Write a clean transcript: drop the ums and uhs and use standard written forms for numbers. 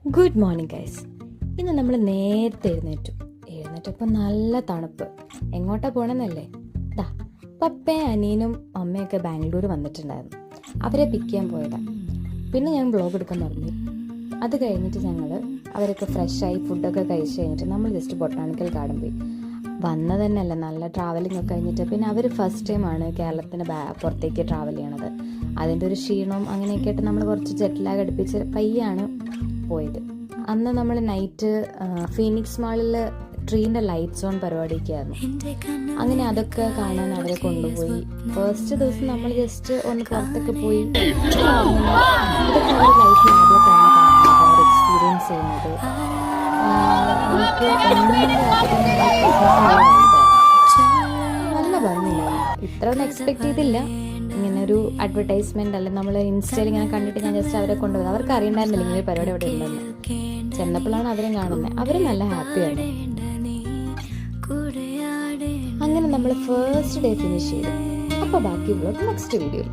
Good morning guys. ഇന്ന് നമ്മൾ നേരത്തെ എഴുന്നേറ്റപ്പോൾ നല്ല തണുപ്പ്. എങ്ങോട്ടാ പോകണമെന്നല്ലേ? പപ്പയും അനിയനും അമ്മയൊക്കെ ബാംഗ്ലൂർ വന്നിട്ടുണ്ടായിരുന്നു. അവരെ പിക്ക് ചെയ്യാൻ പോയതാണ്. പിന്നെ ഞാൻ വ്ളോഗ് എടുക്കാൻ പറഞ്ഞു. അത് കഴിഞ്ഞിട്ട് ഞങ്ങൾ അവരൊക്കെ ഫ്രഷായി ഫുഡൊക്കെ കഴിച്ച് കഴിഞ്ഞിട്ട് നമ്മൾ ജസ്റ്റ് ബൊട്ടാണിക്കൽ ഗാർഡൻ പോയി. വന്നത് തന്നെയല്ല, നല്ല ട്രാവലിംഗ് ഒക്കെ കഴിഞ്ഞിട്ട്. പിന്നെ അവർ ഫസ്റ്റ് ടൈമാണ് കേരളത്തിന് പുറത്തേക്ക് ട്രാവൽ ചെയ്യണത്. അതിൻ്റെ ഒരു ക്ഷീണവും അങ്ങനെയൊക്കെ ആയിട്ട് നമ്മൾ കുറച്ച് ജെറ്റ് ലാഗ് അടുപ്പിച്ച് പയ്യാണ് പോയത്. അന്ന് നമ്മൾ നൈറ്റ് ഫീനിക്സ് മാളിൽ ട്രീൻ്റെ ലൈറ്റ്സ് ഓൺ പരിപാടിയൊക്കെയായിരുന്നു. അങ്ങനെ അതൊക്കെ കാണാൻ അവരെ കൊണ്ടുപോയി. ഫസ്റ്റ് ദിവസം നമ്മൾ ജസ്റ്റ് ഒന്ന് പുറത്തൊക്കെ പോയി ഇതൊക്കെ അവർ ലൈഫിൽ ആദ്യമായിട്ടാണ് കാണുന്നത്, എക്സ്പീരിയൻസ് ചെയ്യുന്നത്. നല്ല ഭംഗിയില്ലായിരുന്നു. ഇത്ര ഒന്നും എക്സ്പെക്ട് ചെയ്തില്ല. ഇങ്ങനെ ഒരു അഡ്വർടൈസ്മെന്റ് അല്ല, നമ്മൾ ഇൻസ്റ്റയിൽ ഇങ്ങനെ കണ്ടിട്ട് ഞാൻ ജസ്റ്റ് അവരെ കൊണ്ടുപോകുന്നത്. അവർക്ക് അറിയണ്ടായിരുന്നില്ല ഇങ്ങനെ പരിപാടി അവിടെ ഉണ്ടെന്ന്. ചെന്നപ്പോഴാണ് അവരെ കാണുന്നത്. അവർ നല്ല ഹാപ്പിയാണ്. അങ്ങനെ നമ്മൾ ഫസ്റ്റ് ഡേ ഫിനിഷ് ചെയ്തു. അപ്പോൾ ബാക്കി വ്ളോഗ് നെക്സ്റ്റ് വീഡിയോയിൽ.